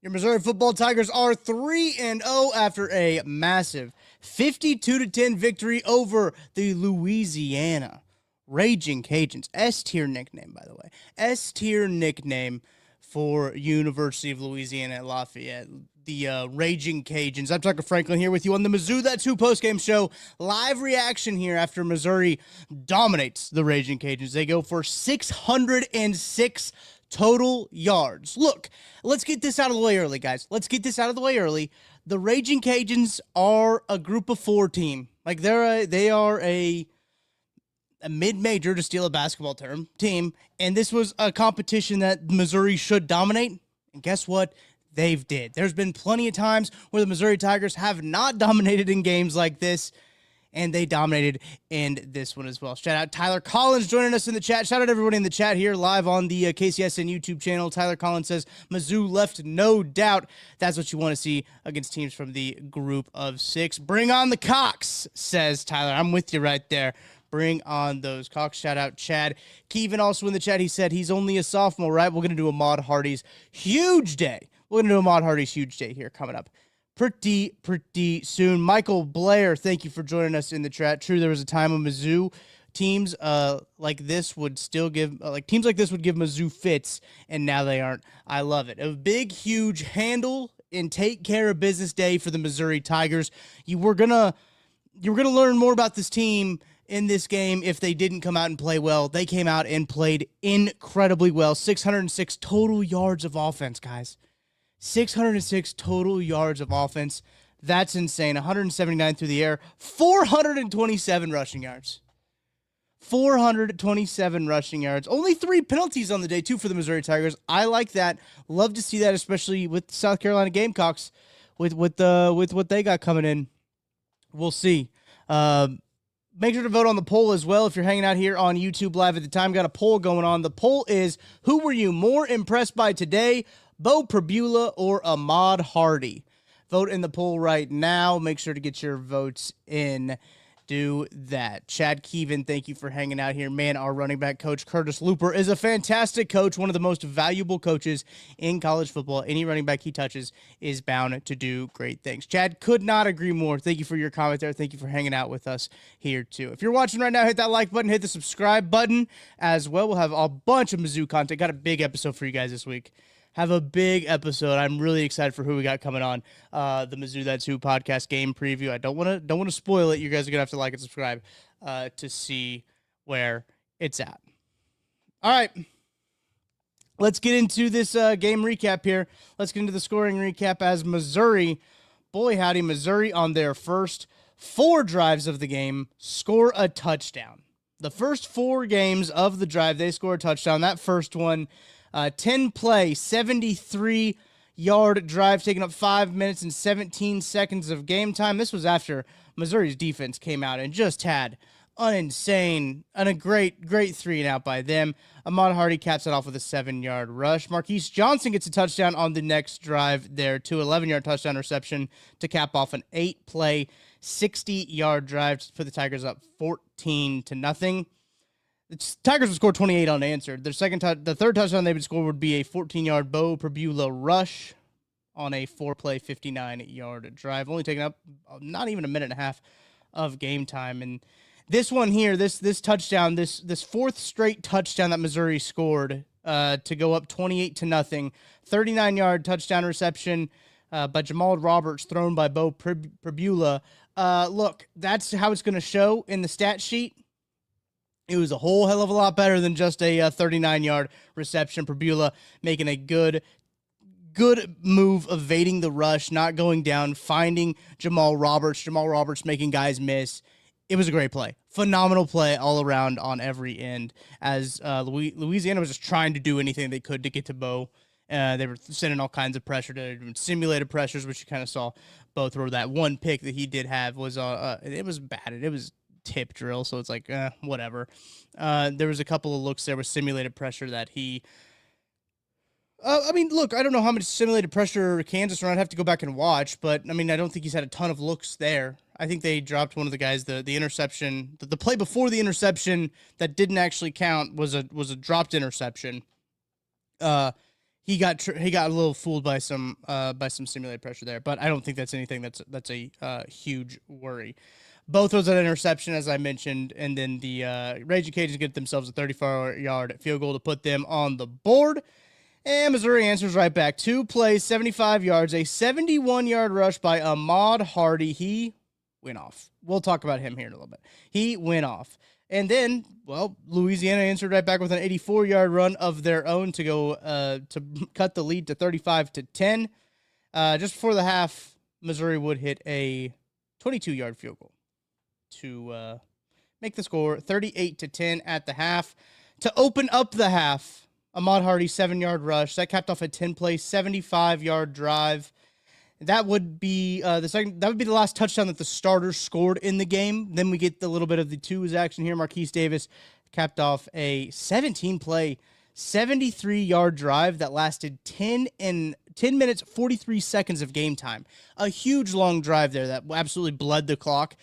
Your Missouri football Tigers are 3-0 after a massive 52-10 victory over the Louisiana Ragin Cajuns. S-tier nickname, by the way. S-tier nickname for University of Louisiana at Lafayette. The Ragin Cajuns. I'm Tucker Franklin here with you on the Mizzou That's Who postgame show. Live reaction here after Missouri dominates the Ragin Cajuns. They go for 606 total yards. Look, let's get this out of the way early, guys. Let's get this out of the way early. The Ragin Cajuns are a group of four team. Like they are a mid-major, to steal a basketball term, team. And this was a competition that Missouri should dominate. And guess what? They've did. There's been plenty of times where the Missouri Tigers have not dominated in games like this, and they dominated in this one as well. Shout out Tyler Collins joining us in the chat. Shout out everybody in the chat here live on the KCSN YouTube channel. Tyler Collins says, Mizzou left no doubt. That's what you want to see against teams from the group of six. Bring on the Cocks, says Tyler. I'm with you right there. Bring on those Cocks. Shout out Chad. Kevin also in the chat. He said he's only a sophomore, right? We're going to do Ahmad Hardy's huge day. We're going to do Ahmad Hardy's huge day here coming up pretty soon. Michael Blair, thank you for joining us in the chat. True, there was a time when Mizzou teams like this would still give, teams like this would give Mizzou fits, and now they aren't. I love it. A big, huge handle and take care of business day for the Missouri Tigers. You were gonna learn more about this team in this game if they didn't come out and play well. They came out and played incredibly well. 606 total yards of offense, guys. 606 total yards of offense. That's insane. 179 through the air. 427 rushing yards. 427 rushing yards. Only 3 penalties on the day, too, for the Missouri Tigers. I like that. Love to see that, especially with South Carolina Gamecocks, with what they got coming in. We'll see. Make sure to vote on the poll as well if you're hanging out here on YouTube Live at the time. Got a poll going on. The poll is, who were you more impressed by today, Bo Prabula or Ahmad Hardy? Vote in the poll right now. Make sure to get your votes in. Do that. Chad Kevin, thank you for hanging out here. Man, our running back coach, Curtis Looper, is a fantastic coach, one of the most valuable coaches in college football. Any running back he touches is bound to do great things. Chad, could not agree more. Thank you for your comment there. Thank you for hanging out with us here, too. If you're watching right now, hit that like button, hit the subscribe button as well. We'll have a bunch of Mizzou content. Got a big episode for you guys this week. Have a big episode. I'm really excited for who we got coming on the Mizzou That's Who podcast game preview. I don't want to spoil it. You guys are gonna have to like and subscribe to see where it's at. All right, let's get into this game recap here. Let's get into the scoring recap as Missouri, boy howdy, Missouri on their first 4 drives of the game score a touchdown. The first 4 games of the drive, they score a touchdown. That first one. 10-play, 73-yard drive, taking up 5 minutes and 17 seconds of game time. This was after Missouri's defense came out and just had a great 3-and-out by them. Ahmad Hardy caps it off with a 7-yard rush. Marquise Johnson gets a touchdown on the next drive there, 11-yard touchdown reception to cap off an 8-play, 60-yard drive to put the Tigers up 14-0. The Tigers would score 28 unanswered. The third touchdown they would score would be a 14-yard Bo Prabula rush on a 4-play, 59-yard drive, only taking up not even a minute and a half of game time. And this one here, this touchdown, this 4th straight touchdown that Missouri scored to go up 28-0, 39-yard touchdown reception by Jamal Roberts, thrown by Bo Prabula. Look, that's how it's going to show in the stat sheet. It was a whole hell of a lot better than just a 39-yard reception. Prabula making a good move, evading the rush, not going down, finding Jamal Roberts. Jamal Roberts making guys miss. It was a great play. Phenomenal play all around on every end as Louisiana was just trying to do anything they could to get to Bo. They were sending all kinds of pressure to simulated pressures, which you kind of saw Bo throw. That one pick that he did have was it was bad. It was tip drill, so it's like whatever. There was a couple of looks there with simulated pressure that he look, I don't know how much simulated pressure Kansas ran. I'd have to go back and watch, but I don't think he's had a ton of looks there. I think they dropped one of the guys, the interception, the play before the interception that didn't actually count was a dropped interception. he got a little fooled by some simulated pressure there, but I don't think that's anything that's a huge worry. Both was an interception, as I mentioned, and then the Ragin Cajuns get themselves a 34-yard field goal to put them on the board. And Missouri answers right back. 2 plays, 75 yards, a 71-yard rush by Ahmad Hardy. He went off. We'll talk about him here in a little bit. He went off. And then, well, Louisiana answered right back with an 84-yard run of their own to go to cut the lead to 35-10. Just before the half, Missouri would hit a 22-yard field goal to make the score 38-10 at the half. To open up the half, Ahmad Hardy 7-yard rush that capped off a 10-play 75-yard drive. That would be That would be the last touchdown that the starters scored in the game. Then we get the little bit of the twos action here. Marquise Davis capped off a 17-play 73-yard drive that lasted 10 minutes, 43 seconds of game time. A huge long drive there that absolutely bled the clock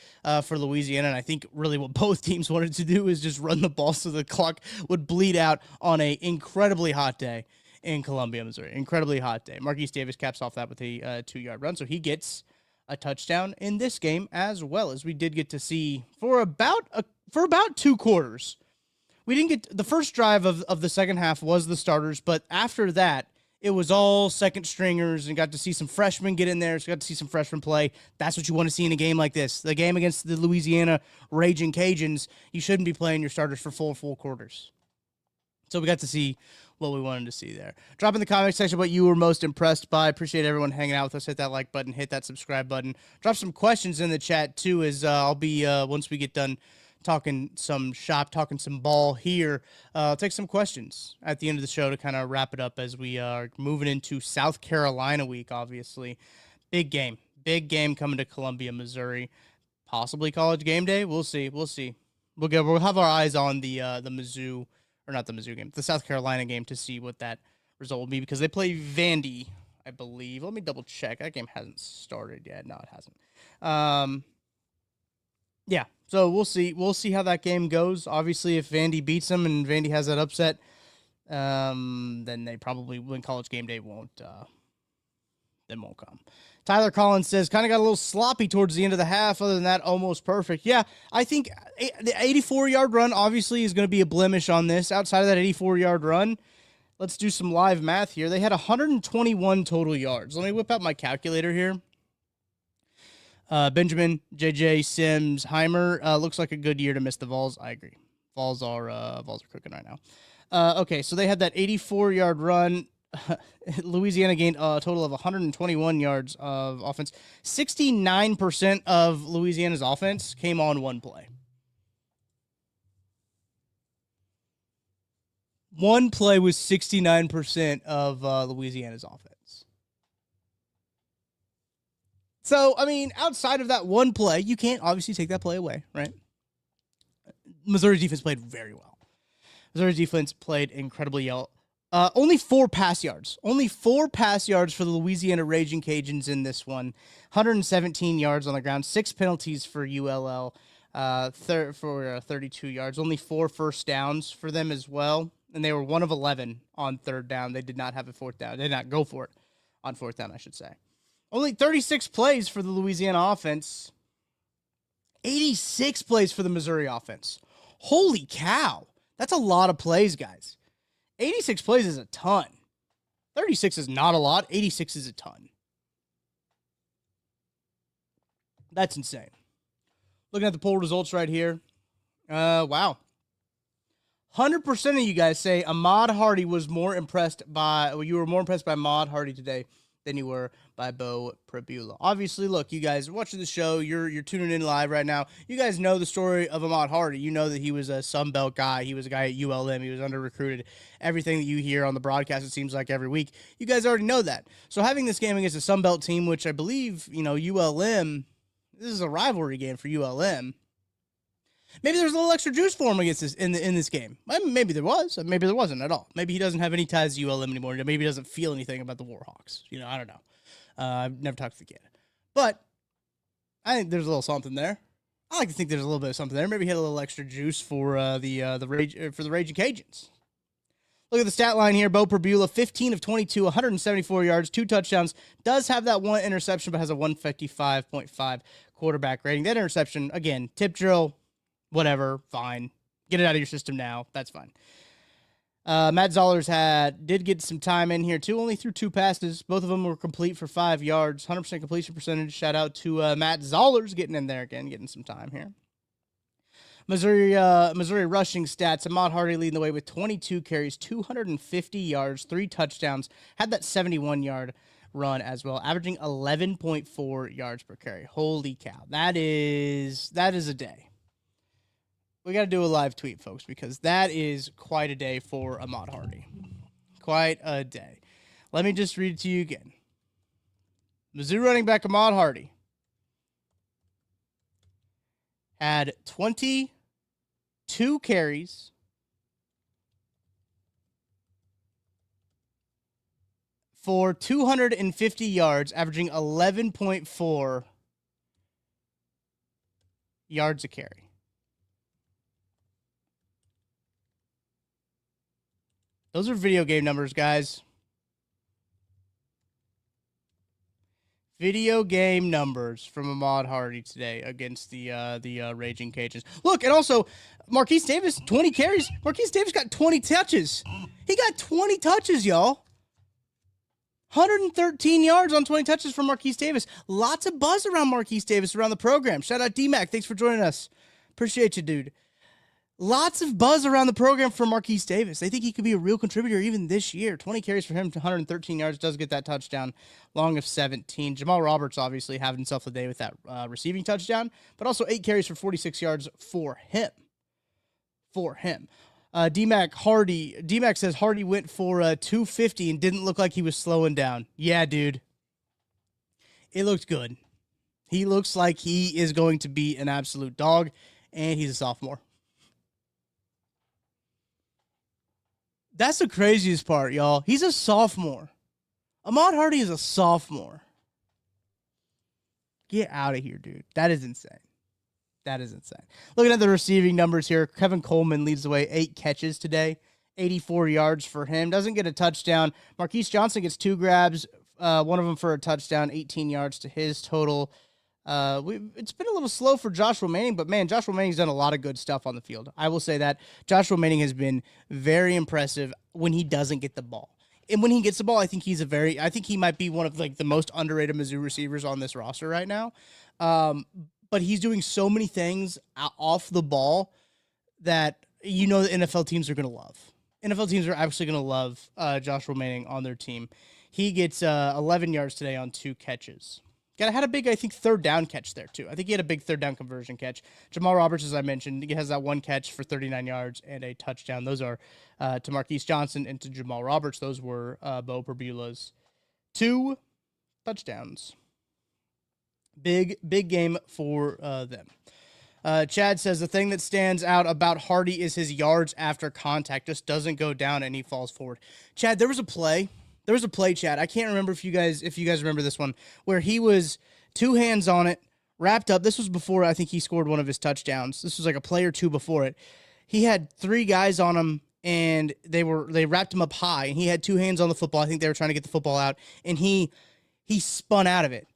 for Louisiana. And I think really what both teams wanted to do is just run the ball so the clock would bleed out on an incredibly hot day in Columbia, Missouri. Incredibly hot day. Marquise Davis caps off that with a 2-yard run. So he gets a touchdown in this game, as well as we did get to see for about 2 quarters. We didn't get the first drive of the second half was the starters, but after that, it was all second stringers and got to see some freshmen get in there. So got to see some freshmen play. That's what you want to see in a game like this. The game against the Louisiana Ragin Cajuns, you shouldn't be playing your starters for full quarters. So we got to see what we wanted to see there. Drop in the comment section what you were most impressed by. Appreciate everyone hanging out with us. Hit that like button, hit that subscribe button. Drop some questions in the chat too, as I'll be, once we get done talking some shop, talking some ball here. I'll take some questions at the end of the show to kind of wrap it up as we are moving into South Carolina week, obviously. Big game coming to Columbia, Missouri. Possibly college game day. We'll see. We'll have our eyes on the Mizzou, or not the Mizzou game, the South Carolina game to see what that result will be, because they play Vandy, I believe. Let me double check. That game hasn't started yet. No, it hasn't. Yeah, so we'll see. We'll see how that game goes. Obviously, if Vandy beats them and Vandy has that upset, then they probably win college game day won't come. Tyler Collins says, kind of got a little sloppy towards the end of the half. Other than that, almost perfect. Yeah, I think the 84-yard run obviously is going to be a blemish on this. Outside of that 84-yard run, let's do some live math here. They had 121 total yards. Let me whip out my calculator here. Benjamin, JJ, Sims, Heimer, looks like a good year to miss the Vols. I agree. Vols are cooking right now. Okay, so they had that 84-yard run. Louisiana gained a total of 121 yards of offense. 69% of Louisiana's offense came on one play. One play was 69% of Louisiana's offense. So, I mean, outside of that one play, you can't obviously take that play away, right? Missouri's defense played very well. Missouri's defense played incredibly well. Only 4 pass yards. Only 4 pass yards for the Louisiana Ragin Cajuns in this one. 117 yards on the ground. 6 penalties for ULL for 32 yards. Only 4 first downs for them as well. And they were 1 of 11 on third down. They did not have a fourth down. They did not go for it on fourth down, I should say. Only 36 plays for the Louisiana offense. 86 plays for the Missouri offense. Holy cow. That's a lot of plays, guys. 86 plays is a ton. 36 is not a lot. 86 is a ton. That's insane. Looking at the poll results right here. Wow. 100% of you guys say Ahmad Hardy was more impressed by, well, you were more impressed by Ahmad Hardy today than you were by Bo Prabula. Obviously, look, you guys are watching the show. You're tuning in live right now. You guys know the story of Ahmad Hardy. You know that he was a Sun Belt guy. He was a guy at ULM. He was under-recruited. Everything that you hear on the broadcast, it seems like every week, you guys already know that. So having this game against a Sun Belt team, which I believe, ULM, this is a rivalry game for ULM. Maybe there's a little extra juice for him against this in this game. Maybe there was. Maybe there wasn't at all. Maybe he doesn't have any ties to ULM anymore. Maybe he doesn't feel anything about the Warhawks. I don't know. I've never talked to the kid. But I think there's a little something there. I like to think there's a little bit of something there. Maybe he had a little extra juice for the Ragin Cajuns. Look at the stat line here. Bo Perbula, 15 of 22, 174 yards, 2 touchdowns. Does have that 1 interception, but has a 155.5 quarterback rating. That interception, again, tip drill, whatever, fine. Get it out of your system now. That's fine. Matt Zollers did get some time in here too. Only threw 2 passes. Both of them were complete for 5 yards. 100% completion percentage. Shout out to Matt Zollers getting in there again, getting some time here. Missouri rushing stats. Ahmad Hardy leading the way with 22 carries, 250 yards, 3 touchdowns. Had that 71-yard run as well, averaging 11.4 yards per carry. Holy cow. That is a day. We got to do a live tweet, folks, because that is quite a day for Ahmad Hardy. Quite a day. Let me just read it to you again. Mizzou running back Ahmad Hardy had 22 carries for 250 yards, averaging 11.4 yards a carry. Those are video game numbers, guys. Video game numbers from Ahmad Hardy today against the Ragin Cajuns. Look, and also, Marquise Davis, 20 carries. Marquise Davis got 20 touches. He got 20 touches, y'all. 113 yards on 20 touches from Marquise Davis. Lots of buzz around Marquise Davis around the program. Shout out D-Mac. Thanks for joining us. Appreciate you, dude. Lots of buzz around the program for Marquise Davis. They think he could be a real contributor even this year. 20 carries for him to 113 yards. Does get that touchdown. Long of 17. Jamal Roberts obviously having himself a day with that receiving touchdown, but also 8 carries for 46 yards for him. D-Mac says Hardy went for 250 and didn't look like he was slowing down. Yeah, dude. It looked good. He looks like he is going to be an absolute dog, and he's a sophomore. That's the craziest part, y'all. He's a sophomore. Ahmad Hardy is a sophomore. Get out of here, dude. That is insane. That is insane. Looking at the receiving numbers here, Kevin Coleman leads the way, 8 catches today, 84 yards for him. Doesn't get a touchdown. Marquise Johnson gets 2 grabs, one of them for a touchdown, 18 yards to his total. It's been a little slow for Joshua Manning, but man, Joshua Manning's done a lot of good stuff on the field. I will say that Joshua Manning has been very impressive when he doesn't get the ball. And when he gets the ball, I think I think he might be one of like the most underrated Mizzou receivers on this roster right now. But he's doing so many things off the ball that the NFL teams are going to love. NFL teams are actually going to love Joshua Manning on their team. He gets 11 yards today on 2 catches. Had a big, I think, 3rd down catch there, too. I think he had a big 3rd down conversion catch. Jamal Roberts, as I mentioned, he has that 1 catch for 39 yards and a touchdown. Those are to Marquise Johnson and to Jamal Roberts. Those were Bo Perbula's 2 touchdowns. Big game for them. Chad says the thing that stands out about Hardy is his yards after contact. Just doesn't go down and he falls forward. Chad, there was a play, Chad. I can't remember if you guys remember this one, where he was 2 hands on it, wrapped up. This was before I think he scored one of his touchdowns. This was like a play or 2 before it. He had 3 guys on him, and they wrapped him up high, and he had 2 hands on the football. I think they were trying to get the football out, and he spun out of it.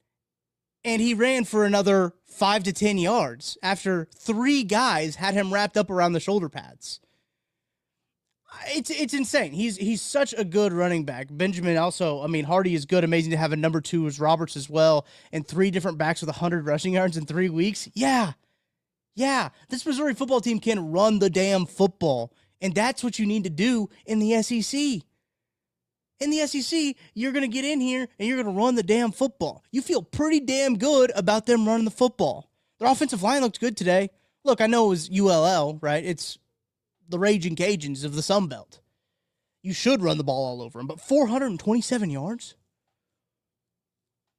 And he ran for another 5 to 10 yards after 3 guys had him wrapped up around the shoulder pads. It's insane. He's such a good running back. Benjamin also, Hardy is good. Amazing to have a number 2 as Roberts as well, and 3 different backs with 100 rushing yards in 3 weeks. Yeah. This Missouri football team can run the damn football, and that's what you need to do in the SEC. In the SEC, you're going to get in here and you're going to run the damn football. You feel pretty damn good about them running the football. Their offensive line looked good today. Look, I know it was ULL, right? It's the Ragin Cajuns of the Sun Belt. You should run the ball all over them, but 427 yards?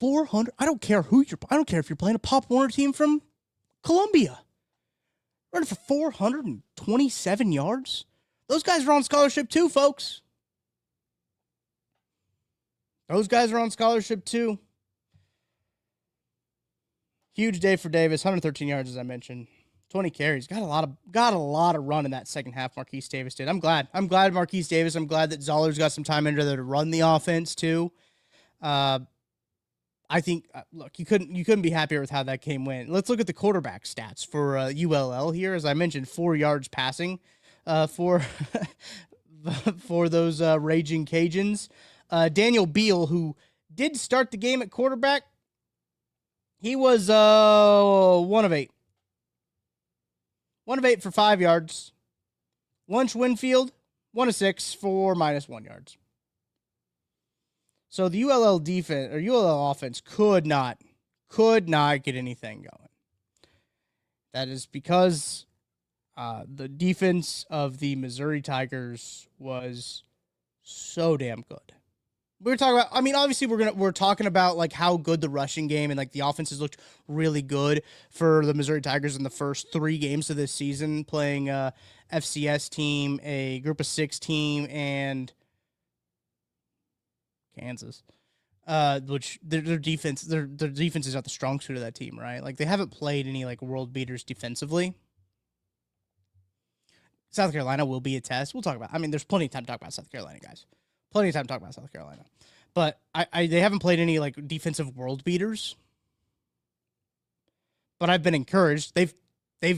400? I don't care if you're playing a Pop Warner team from Columbia. Running for 427 yards? Those guys are on scholarship too, folks. Those guys are on scholarship too. Huge day for Davis. 113 yards, as I mentioned. 20 carries. Got a lot of run in that second half. Marquise Davis did. I'm glad Marquise Davis. I'm glad that Zoller's got some time into there to run the offense too. I think look, you couldn't be happier with how that game went. Let's look at the quarterback stats for ULL here. As I mentioned, 4 yards passing for for those Raging Cajuns. Daniel Beal, who did start the game at quarterback, he was 1 of 8. 1 of 8 for 5 yards. Lunch Winfield, 1 of 6 for -1 yards. So the ULL defense or ULL offense could not get anything going. That is because the defense of the Missouri Tigers was so damn good. We were talking about, I mean, obviously we're talking about like how good the rushing game and like the offenses looked really good for the Missouri Tigers in the first 3 games of this season, playing a FCS team, a group of 6 team, and Kansas. Which their defense is not the strong suit of that team, right? Like they haven't played any like world beaters defensively. South Carolina will be a test. We'll talk about. I mean, there's plenty of time to talk about South Carolina, guys. Plenty of time to talk about South Carolina. But they haven't played any like defensive world beaters. But I've been encouraged. They've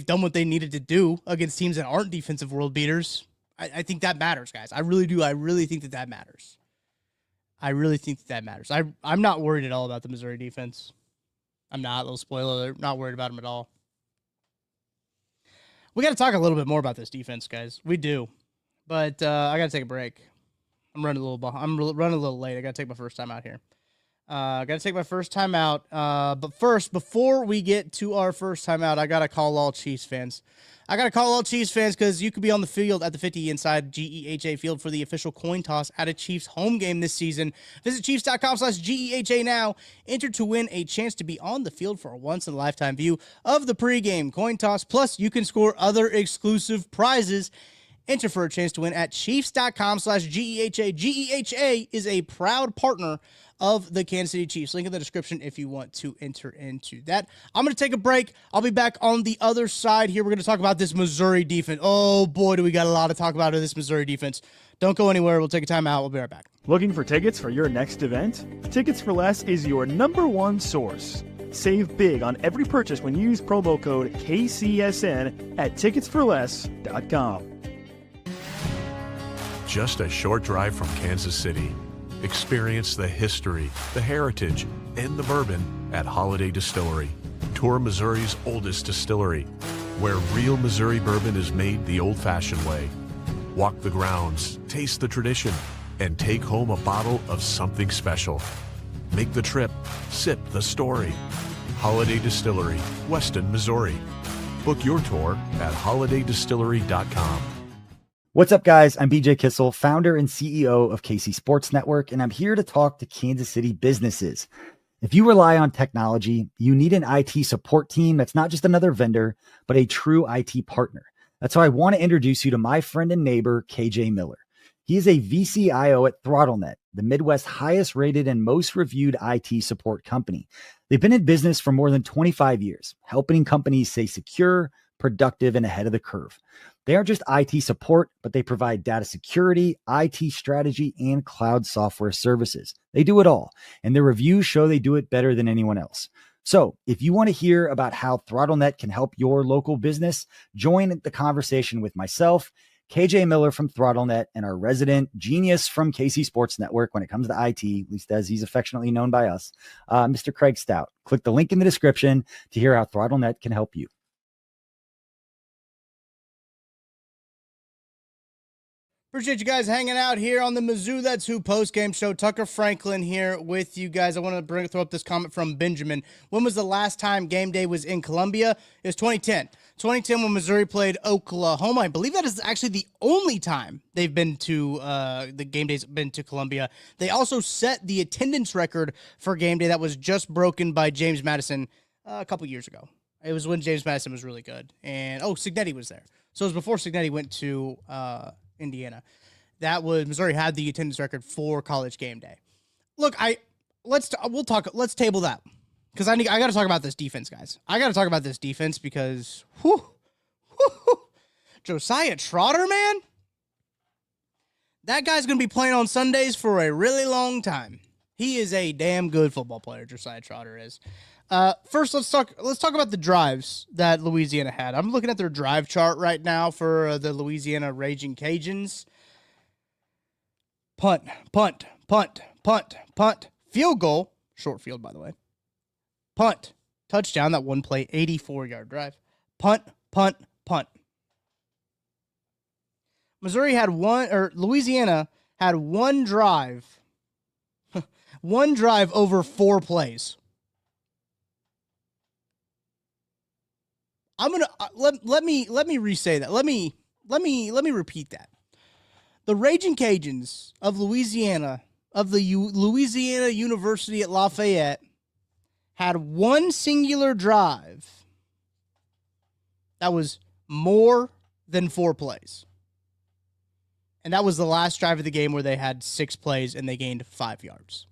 done what they needed to do against teams that aren't defensive world beaters. I think that matters, guys. I really do. I really think that matters. I'm not worried at all about the Missouri defense. I'm not. A little spoiler alert. Not worried about them at all. We got to talk a little bit more about this defense, guys. We do. But I got to take a break. I'm running a little late. I got to take my first time out here. But first, before we get to our first time out, I got to call all Chiefs fans. Because you could be on the field at the 50 inside GEHA field for the official coin toss at a Chiefs home game this season. Visit Chiefs.com/GEHA now. Enter to win a chance to be on the field for a once-in-a-lifetime view of the pregame coin toss. Plus, you can score other exclusive prizes. Enter for a chance to win at Chiefs.com/GEHA. GEHA is a proud partner of the Kansas City Chiefs. Link in the description if you want to enter into that. I'm going to take a break. I'll be back on the other side here. We're going to talk about this Missouri defense. Oh, boy, do we got a lot to talk about in this Missouri defense. Don't go anywhere. We'll take a time out. We'll be right back. Looking for tickets for your next event? Tickets for Less is your #1 source. Save big on every purchase when you use promo code KCSN at ticketsforless.com. Just a short drive from Kansas City. Experience the history, the heritage, and the bourbon at Holiday Distillery. Tour Missouri's oldest distillery, where real Missouri bourbon is made the old-fashioned way. Walk the grounds, taste the tradition, and take home a bottle of something special. Make the trip, sip the story. Holiday Distillery, Weston, Missouri. Book your tour at holidaydistillery.com. What's up, guys? I'm BJ Kissel, founder and CEO of KC Sports Network, and I'm here to talk to Kansas City businesses. If you rely on technology, you need an IT support team that's not just another vendor, but a true IT partner. That's why I want to introduce you to my friend and neighbor, KJ Miller. He is a VCIO at ThrottleNet, the Midwest's highest rated and most reviewed IT support company. They've been in business for more than 25 years, helping companies stay secure, productive, and ahead of the curve. They aren't just IT support, but they provide data security, IT strategy, and cloud software services. They do it all, and their reviews show they do it better than anyone else. So if you want to hear about how ThrottleNet can help your local business, join the conversation with myself, KJ Miller from ThrottleNet, and our resident genius from KC Sports Network when it comes to IT, at least as he's affectionately known by us, Mr. Craig Stout. Click the link in the description to hear how ThrottleNet can help you. Appreciate you guys hanging out here on the Mizzou That's Who postgame show. Tucker Franklin here with you guys. I want to throw up this comment from Benjamin. When was the last time game day was in Columbia? It was 2010. 2010 when Missouri played Oklahoma. I believe that is actually the only time they've been to the game day's been to Columbia. They also set the attendance record for game day that was just broken by James Madison a couple years ago. It was when James Madison was really good. And, Signetti was there. So it was before Signetti went to Indiana. That was Missouri had the attendance record for college game day. Look, let's table that because I got to talk about this defense, guys. I got to talk about this defense because Josiah Trotter, man. That guy's going to be playing on Sundays for a really long time. He is a damn good football player, Josiah Trotter is. First, let's talk about the drives that Louisiana had. I'm looking at their drive chart right now for the Louisiana Ragin Cajuns. Punt, punt, punt, punt, punt. Field goal, short field, by the way. Punt, touchdown, that one play, 84-yard drive. Punt, punt, punt. Louisiana had one drive over 4 plays. I'm gonna let me re-say that. Let me repeat that. The Ragin Cajuns of Louisiana, of the Louisiana University at Lafayette, had one singular drive that was more than 4 plays. And that was the last drive of the game where they had 6 plays and they gained 5 yards.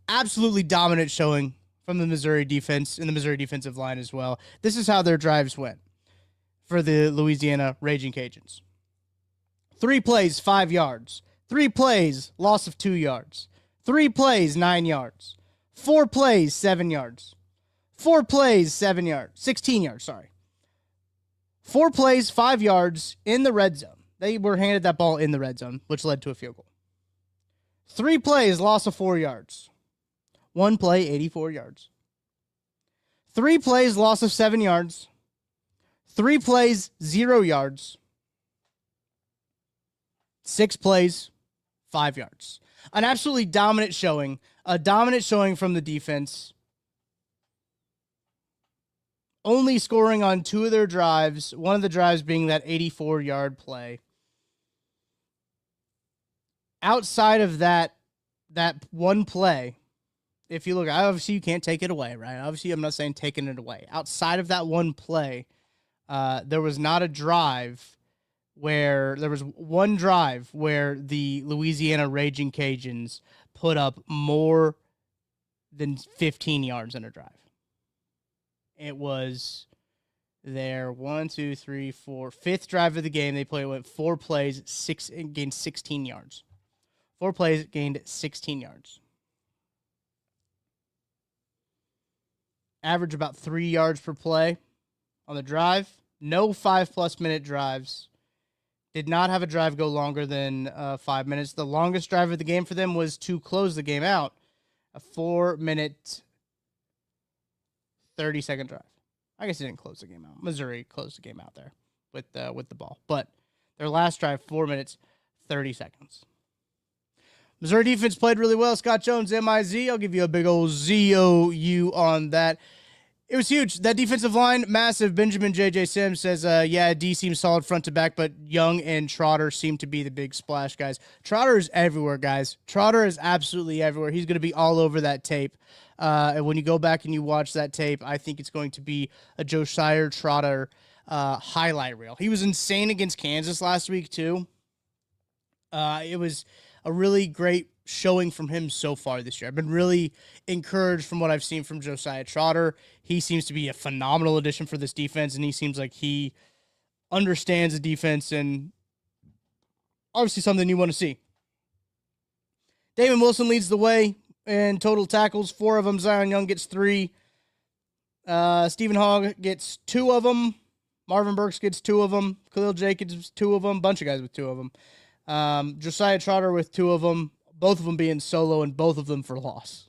Absolutely dominant showing from the Missouri defense and the Missouri defensive line as well. This is how their drives went for the Louisiana Ragin Cajuns. 3 plays, 5 yards. 3 plays, loss of 2 yards. 3 plays, 9 yards. 4 plays, 7 yards. 4 plays, 7 yards. 16 yards, sorry. 4 plays, 5 yards in the red zone. They were handed that ball in the red zone, which led to a field goal. 3 plays, loss of 4 yards. 1 play, 84 yards. 3 plays, loss of 7 yards. 3 plays, 0 yards. 6 plays, 5 yards. An absolutely dominant showing. A dominant showing from the defense. Only scoring on 2 of their drives. One of the drives being that 84-yard play. Outside of that one play, if you look, obviously you can't take it away, right? Obviously, I'm not saying taking it away. Outside of that one play, there was not a drive where there was one drive where the Louisiana Ragin Cajuns put up more than 15 yards in a drive. It was their 5th drive of the game. They went 4 plays, gained 16 yards. 4 plays, gained 16 yards. Average about 3 yards per play on the drive. No 5+ minute drives. Did not have a drive go longer than 5 minutes. The longest drive of the game for them was to close the game out. A 4-minute, 30-second drive. I guess it didn't close the game out. Missouri closed the game out there with the ball. But their last drive, 4 minutes, 30 seconds. Missouri defense played really well. Scott Jones, M-I-Z. I'll give you a big old Z-O-U on that. It was huge. That defensive line, massive. Benjamin J.J. Sims says, yeah, D seems solid front to back, but Young and Trotter seem to be the big splash guys. Trotter is everywhere, guys. Trotter is absolutely everywhere. He's going to be all over that tape. And when you go back and you watch that tape, I think it's going to be a Josiah Trotter highlight reel. He was insane against Kansas last week, too. It was a really great showing from him so far this year. I've been really encouraged from what I've seen from Josiah Trotter. He seems to be a phenomenal addition for this defense, and he seems like he understands the defense, and obviously something you want to see. Damon Wilson leads the way in total tackles, 4 of them. Zion Young gets 3. Stephen Hogg gets 2 of them. Marvin Burks gets 2 of them. Khalil Jacobs, 2 of them. Bunch of guys with 2 of them. Josiah Trotter with 2 of them, both of them being solo and both of them for loss.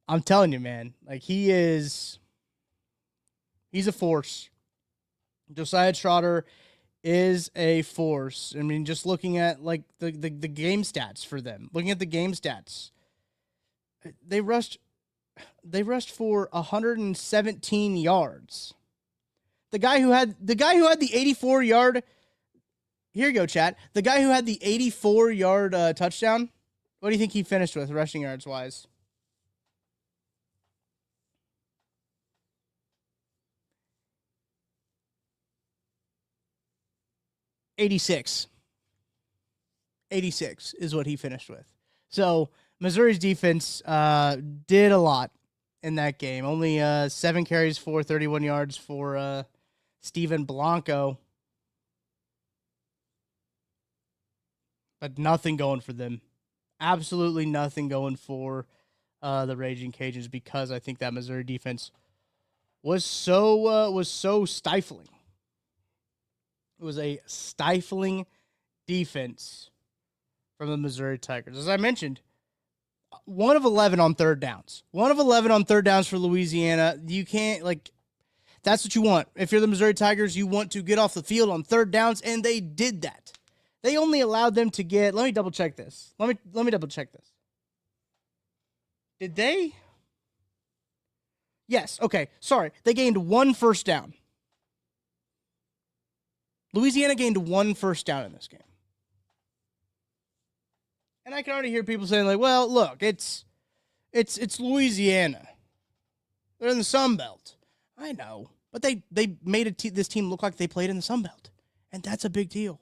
I'm telling you, man, like he's a force. Josiah Trotter is a force. I mean, just looking at like the game stats for them, looking at the game stats, they rushed for 117 yards. The guy who had the 84-yard. Here you go, chat. The guy who had the 84-yard touchdown, what do you think he finished with rushing yards wise? $86 is what he finished with. So Missouri's defense did a lot. in that game. Only 7 carries for 31 yards for Steven Blanco. But nothing going for them. Absolutely nothing going for the Raging Cajuns, because I think that Missouri defense was so stifling. It was a stifling defense from the Missouri Tigers. As I mentioned, 1 of 11 on third downs. 1 of 11 on third downs for Louisiana. You can't, that's what you want. If you're the Missouri Tigers, you want to get off the field on third downs, and they did that. They only allowed them to get, let me double check this. Let me double check this. Did they? Yes, okay, sorry. They gained 1 first down. Louisiana gained 1 first down in this game. And I can already hear people saying, well, look, it's Louisiana. They're in the Sun Belt. I know, but they made this team look like they played in the Sun Belt, and that's a big deal.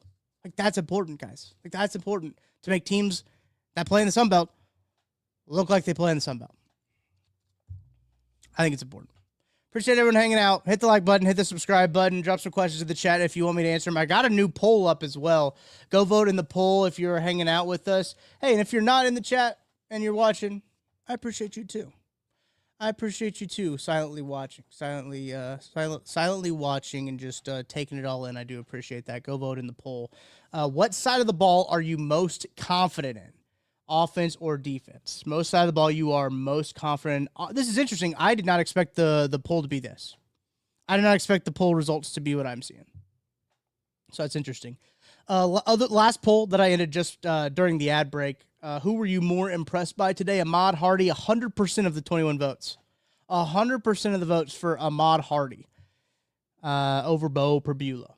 That's important, guys. That's important to make teams that play in the Sun Belt look like they play in the Sun Belt. I think it's important. Appreciate everyone hanging out. Hit the like button, hit the subscribe button, drop some questions in the chat if you want me to answer them. I got a new poll up as well. Go vote in the poll if you're hanging out with us. Hey, and if you're not in the chat and you're watching, I appreciate you too. I appreciate you too, silently watching, silently watching and just taking it all in. I do appreciate that. Go vote in the poll. What side of the ball are you most confident in? Offense or defense? Most side of the ball you are most confident. This is interesting. I did not expect the poll to be this. I did not expect the poll results to be what I'm seeing. So that's interesting. Last poll that I ended just during the ad break. Who were you more impressed by today? Ahmad Hardy, 100% of the 21 votes. 100% of the votes for Ahmad Hardy over Bo Perbula.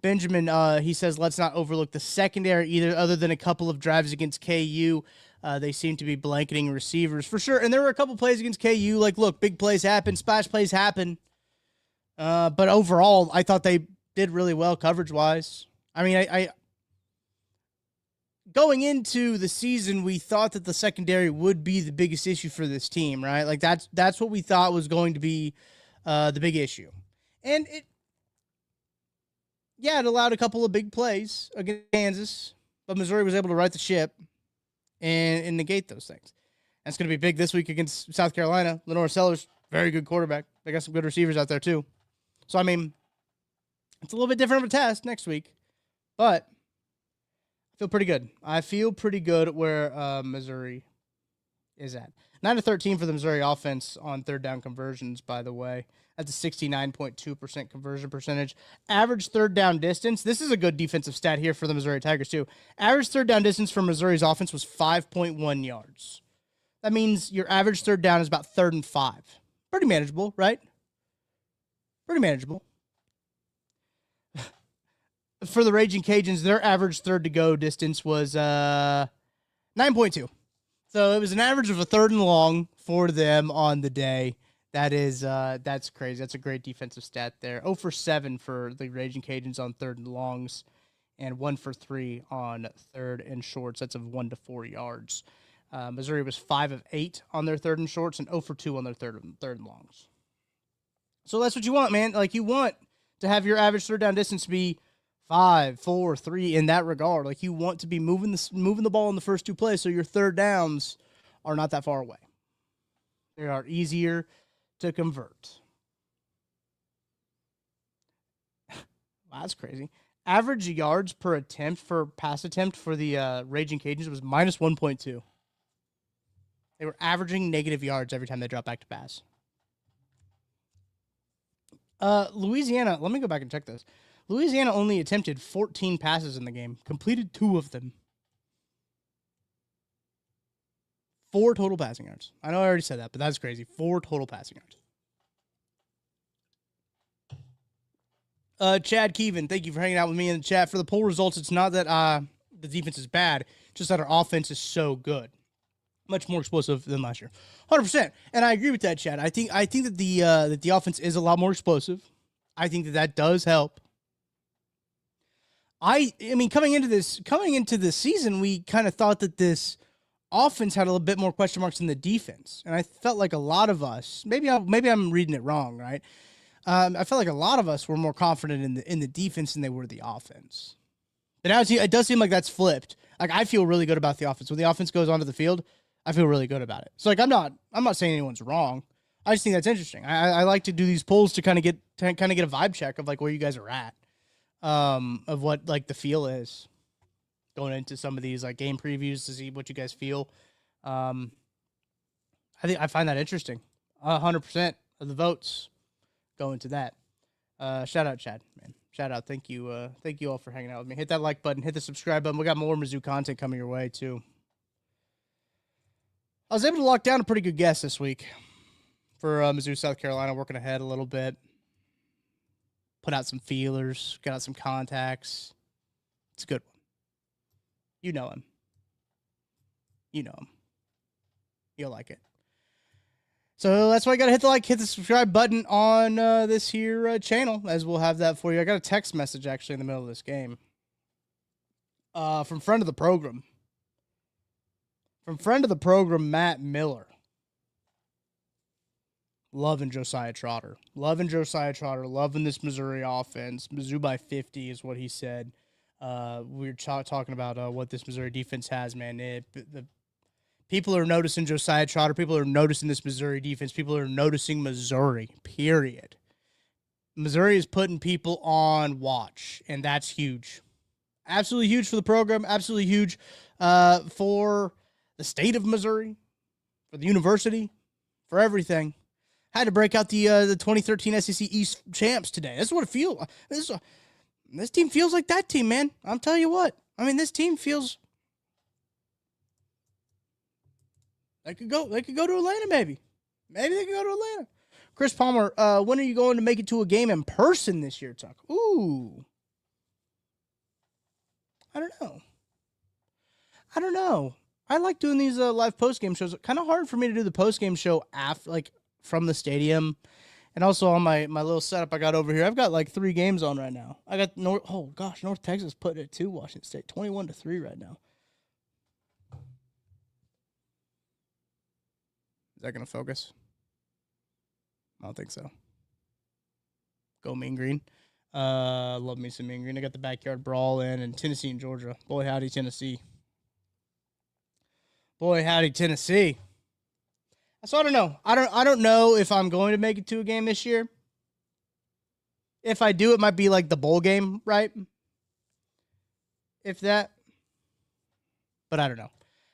Benjamin, he says, let's not overlook the secondary either, other than a couple of drives against KU. They seem to be blanketing receivers for sure. And there were a couple plays against KU. Look, big plays happen, splash plays happen. But overall, I thought they did really well coverage-wise. I mean, I going into the season, we thought that the secondary would be the biggest issue for this team, right? That's what we thought was going to be the big issue. And it allowed a couple of big plays against Kansas, but Missouri was able to right the ship and negate those things. That's going to be big this week against South Carolina. Lenore Sellers, very good quarterback. They got some good receivers out there too. So, I mean, it's a little bit different of a test next week, but I feel pretty good. I feel pretty good where Missouri is at. 9-13 for the Missouri offense on third down conversions, by the way. That's a 69.2% conversion percentage. Average third down distance. This is a good defensive stat here for the Missouri Tigers, too. Average third down distance for Missouri's offense was 5.1 yards. That means your average third down is about 3rd and 5. Pretty manageable, right? Pretty manageable. For the Raging Cajuns, their average third to go distance was 9.2. So it was an average of a 3rd and long for them on the day. That's crazy. That's a great defensive stat there. 0 for 7 for the Raging Cajuns on 3rd and longs, and 1 for 3 on 3rd and shorts. That's of 1 to 4 yards. Missouri was 5 of 8 on their 3rd and shorts, and 0 for 2 on their third and longs. So that's what you want, man. You want to have your average third down distance be 5, 4, 3 in that regard. You want to be moving the ball in the first 2 plays, so your third downs are not that far away. They are easier to convert. Wow, that's crazy. Average yards per pass attempt for the Raging Cajuns was minus 1.2. They were averaging negative yards every time they dropped back to pass. Louisiana, let me go back and check this. Louisiana only attempted 14 passes in the game, completed 2 of them. 4 total passing yards. I know I already said that, but that's crazy. 4 total passing yards. Chad Keevan, thank you for hanging out with me in the chat. For the poll results, it's not that the defense is bad, just that our offense is so good. Much more explosive than last year. 100%. And I agree with that, Chad. I think that the offense is a lot more explosive. I think that does help. I mean, coming into this season, we kind of thought that this offense had a little bit more question marks than the defense. And I felt like a lot of us, maybe I'm reading it wrong, right? I felt like a lot of us were more confident in the defense than they were the offense. But now it does seem like that's flipped. Like, I feel really good about the offense. When the offense goes onto the field, I feel really good about it. So, like, I'm not saying anyone's wrong. I just think that's interesting. I like to do these polls to kind of get a vibe check of like where you guys are at, of what like the feel is going into some of these like game previews to see what you guys feel. I find that interesting. 100% of the votes go into that. Shout out Chad, man. Shout out. Thank you all for hanging out with me. Hit that like button, hit the subscribe button. We got more Mizzou content coming your way too. I was able to lock down a pretty good guest this week for Mizzou, South Carolina, working ahead a little bit. Put out some feelers, got out some contacts. It's a good one. You know him. You'll like it. So that's why you got to hit the like, hit the subscribe button on this here channel, as we'll have that for you. I got a text message, actually, in the middle of this game from friend of the program. From friend of the program, Matt Miller. Loving Josiah Trotter. Loving this Missouri offense. Mizzou by 50 is what he said. We were talking about what this Missouri defense has, man. The people are noticing Josiah Trotter. People are noticing this Missouri defense. People are noticing Missouri, period. Missouri is putting people on watch, and that's huge. Absolutely huge for the program. Absolutely huge for the state of Missouri, for the university, for everything. Had to break out the 2013 SEC East champs today. That's what it feels. This team feels like that team, man. I'm telling you what. I mean, this team feels. They could go to Atlanta, maybe. Maybe they could go to Atlanta. Chris Palmer, when are you going to make it to a game in person this year, Tuck? Ooh. I don't know. I like doing these live post-game shows. Kind of hard for me to do the post-game show from the stadium. And also on my little setup I got over here, I've got like 3 games on right now. I got North Texas putting it to Washington State, 21-3 right now. Is that going to focus? I don't think so. Go Mean Green. Love me some Mean Green. I got the backyard brawl in, and Tennessee and Georgia. Boy, howdy, Tennessee. So I don't know. I don't know if I'm going to make it to a game this year. If I do, it might be like the bowl game, right? If that. But I don't know.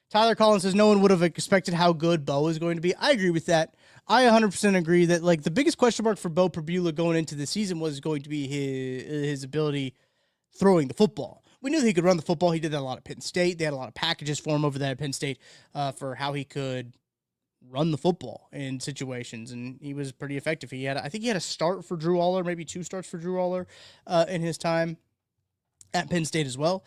Tyler Collins says no one would have expected how good Bo is going to be. I agree with that. I 100% agree that like the biggest question mark for Bo Perbula going into the season was going to be his ability throwing the football. We knew he could run the football. He did that a lot at Penn State. They had a lot of packages for him over there at Penn State for how he could run the football in situations, and he was pretty effective. I think he had a start for Drew Aller, maybe 2 starts for Drew Aller in his time at Penn State as well.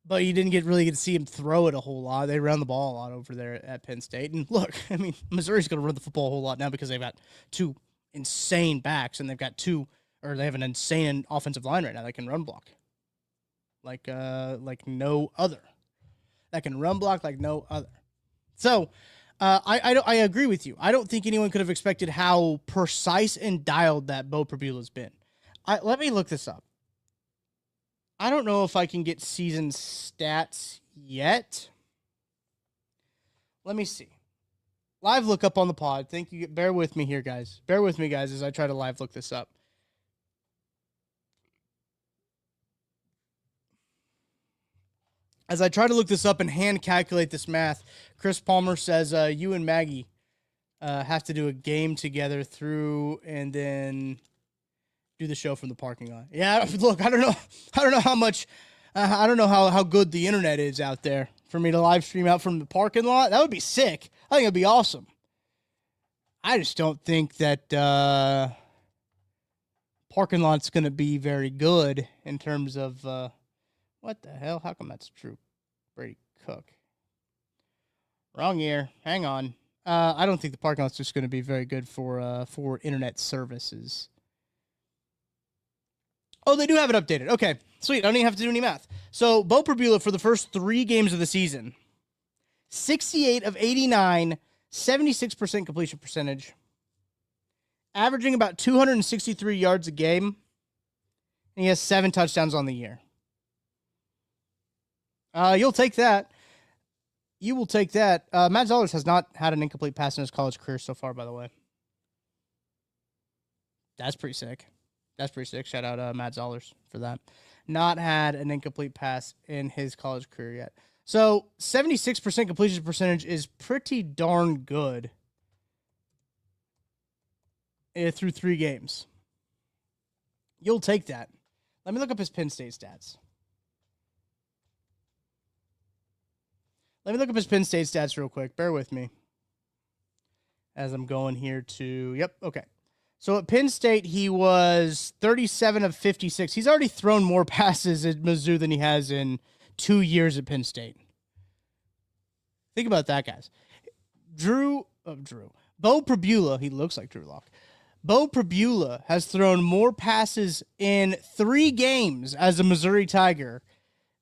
But you didn't really get to see him throw it a whole lot. They ran the ball a lot over there at Penn State. And look, I mean, Missouri's going to run the football a whole lot now because they've got 2 insane backs, and they have an insane offensive line right now that can run block like no other. That can run block like no other. So I agree with you. I don't think anyone could have expected how precise and dialed that Bo Perbula's been. Let me look this up. I don't know if I can get season stats yet. Let me see. Live look up on the pod. Thank you. Bear with me here, guys. Bear with me, guys, as I try to live look this up. As I try to look this up and hand calculate this math, Chris Palmer says you and Maggie have to do a game together and then do the show from the parking lot. Yeah, look, I don't know how much, I don't know how good the internet is out there for me to live stream out from the parking lot. That would be sick. I think it'd be awesome. I just don't think that parking lot's going to be very good in terms of, what the hell? How come that's true? Brady Cook. Wrong year. Hang on. I don't think the parking lot's just going to be very good for internet services. Oh, they do have it updated. Okay, sweet. I don't even have to do any math. So, Bo Perbula, for the first 3 games of the season, 68 of 89, 76% completion percentage, averaging about 263 yards a game, and he has 7 touchdowns on the year. You'll take that. You will take that. Matt Zollers has not had an incomplete pass in his college career so far, by the way. That's pretty sick. Shout out Matt Zollers for that. Not had an incomplete pass in his college career yet. So 76% completion percentage is pretty darn good through 3 games. You'll take that. Let me look up his Penn State stats. Real quick. Bear with me as I'm going here to... Yep, okay. So at Penn State, he was 37 of 56. He's already thrown more passes at Mizzou than he has in 2 years at Penn State. Think about that, guys. Bo Pribula, he looks like Drew Lock. Bo Pribula has thrown more passes in 3 games as a Missouri Tiger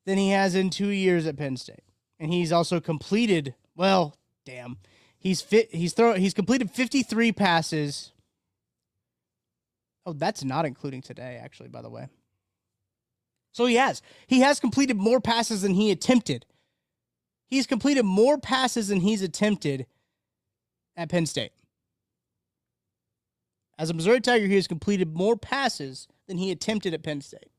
than he has in 2 years at Penn State. And he's also completed, he's completed 53 passes. Oh, that's not including today, actually, by the way. So he has completed more passes than he attempted. He's completed more passes than he's attempted at Penn State. As a Missouri Tiger, he has completed more passes than he attempted at Penn State.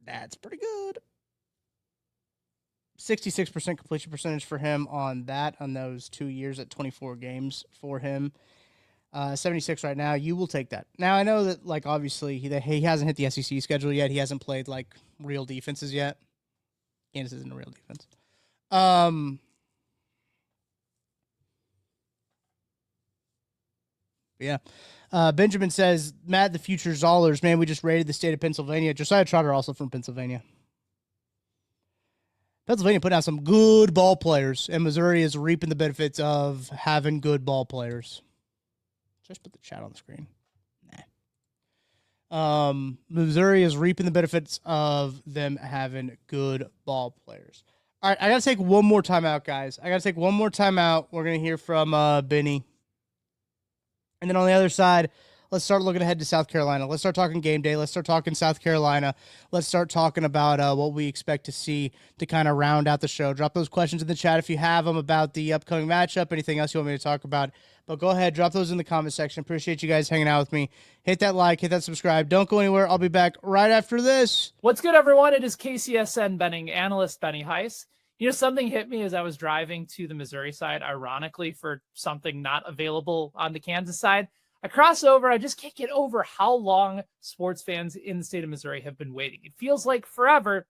That's pretty good. 66% completion percentage for him on those 2 years at 24 games for him. 76 right now. You will take that. Now, I know that, obviously, he hasn't hit the SEC schedule yet. He hasn't played, real defenses yet. Kansas isn't a real defense. Yeah. Benjamin says, Matt, the future Zollers. Man, we just raided the state of Pennsylvania. Josiah Trotter also from Pennsylvania. Pennsylvania put out some good ball players, and Missouri is reaping the benefits of having good ball players. Just put the chat on the screen. Nah. Missouri is reaping the benefits of them having good ball players. All right, I got to take one more timeout, guys. We're going to hear from Benny. And then on the other side, let's start looking ahead to South Carolina. Let's start talking game day. Let's start talking South Carolina. Let's start talking about what we expect to see to kind of round out the show. Drop those questions in the chat if you have them about the upcoming matchup, anything else you want me to talk about. But go ahead, drop those in the comment section. Appreciate you guys hanging out with me. Hit that like, hit that subscribe. Don't go anywhere. I'll be back right after this. What's good, everyone? It is KCSN betting analyst Benny Heiss. Something hit me as I was driving to the Missouri side, ironically, for something not available on the Kansas side. I cross over. I just can't get over how long sports fans in the state of Missouri have been waiting. It feels like forever.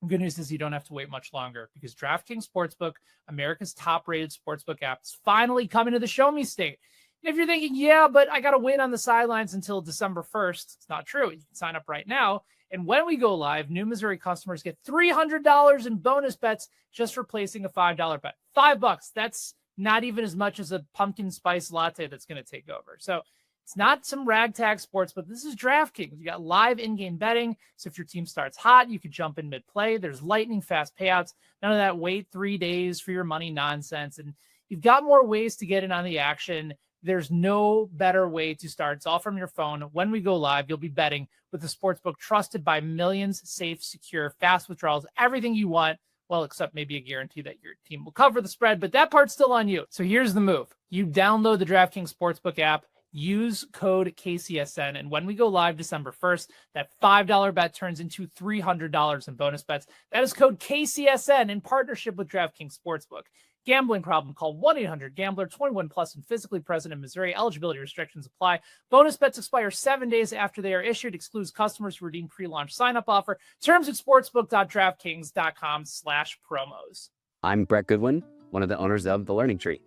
Good news is you don't have to wait much longer because DraftKings Sportsbook, America's top-rated sportsbook app, is finally coming to the Show Me State. And if you're thinking, yeah, but I got to wait on the sidelines until December 1st, it's not true. You can sign up right now. And when we go live, new Missouri customers get $300 in bonus bets just for placing a $5 bet. $5. That's not even as much as a pumpkin spice latte that's going to take over. So it's not some ragtag sports, but this is DraftKings. You got live in-game betting. So if your team starts hot, you could jump in mid-play. There's lightning fast payouts. None of that wait 3 days for your money nonsense. And you've got more ways to get in on the action. There's no better way to start. It's all from your phone. When we go live, you'll be betting with a sportsbook trusted by millions, safe, secure, fast withdrawals, everything you want. Well, except maybe a guarantee that your team will cover the spread, but that part's still on you. So here's the move. You download the DraftKings Sportsbook app, use code KCSN, and when we go live December 1st, that $5 bet turns into $300 in bonus bets. That is code KCSN in partnership with DraftKings Sportsbook. Gambling problem? Call 1-800-GAMBLER. 21 plus and physically present in Missouri. Eligibility restrictions apply. Bonus bets expire 7 days after they are issued. Excludes customers who redeem pre-launch sign-up offer. Terms at sportsbook.draftkings.com/promos. I'm Brett Goodwin, one of the owners of The Learning Tree.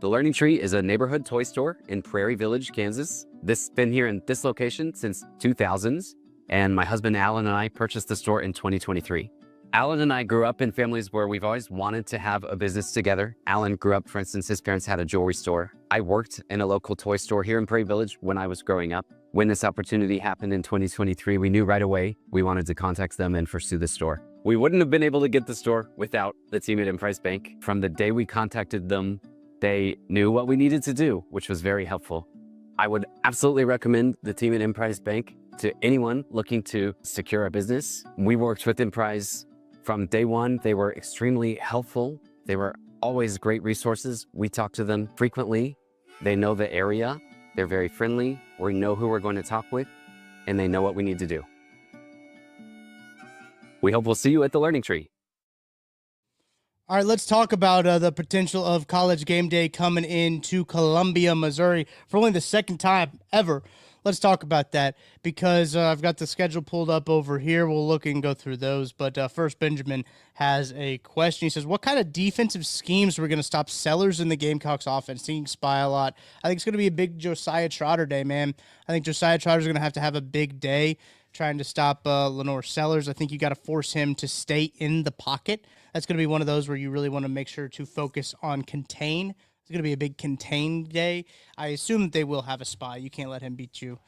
The Learning Tree is a neighborhood toy store in Prairie Village, Kansas. This has been here in this location since 2000s, and my husband Alan and I purchased the store in 2023. Alan and I grew up in families where we've always wanted to have a business together. Alan grew up, for instance, his parents had a jewelry store. I worked in a local toy store here in Prairie Village when I was growing up. When this opportunity happened in 2023, we knew right away we wanted to contact them and pursue the store. We wouldn't have been able to get the store without the team at Emprise Bank. From the day we contacted them, they knew what we needed to do, which was very helpful. I would absolutely recommend the team at Emprise Bank to anyone looking to secure a business. We worked with Emprise from day one. They were extremely helpful. They were always great resources. We talk to them frequently. They know the area. They're very friendly. We know who we're going to talk with, and they know what we need to do. We hope we'll see you at the Learning Tree. All right, let's talk about the potential of College Game Day coming into Columbia, Missouri for only the second time ever. Let's talk about that because I've got the schedule pulled up over here. We'll look and go through those. But first, Benjamin has a question. He says, what kind of defensive schemes are we going to stop Sellers in the Gamecocks offense? Seeing Spy a lot. I think it's going to be a big Josiah Trotter day, man. I think Josiah Trotter's going to have a big day trying to stop Lenore Sellers. I think you got to force him to stay in the pocket. That's going to be one of those where you really want to make sure to focus on contain. It's going to be a big contain day. I assume that they will have a spy. You can't let him beat you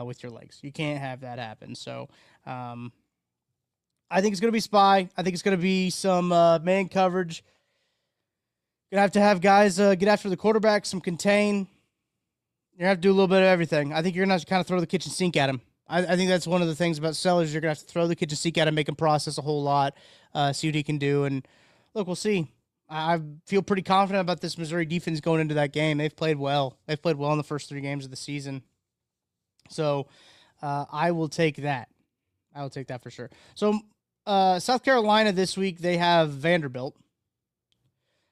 with your legs. You can't have that happen. So I think it's going to be spy. I think it's going to be some man coverage. Going to have guys get after the quarterback, some contain. You're going to have to do a little bit of everything. I think you're going to have to kind of throw the kitchen sink at him. I think that's one of the things about Sellers. You're going to have to throw the kitchen sink at him, make him process a whole lot, see what he can do. And look, we'll see. I feel pretty confident about this Missouri defense going into that game. They've played well. They've played well in the first 3 games of the season. So I will take that. I will take that for sure. So South Carolina this week, they have Vanderbilt.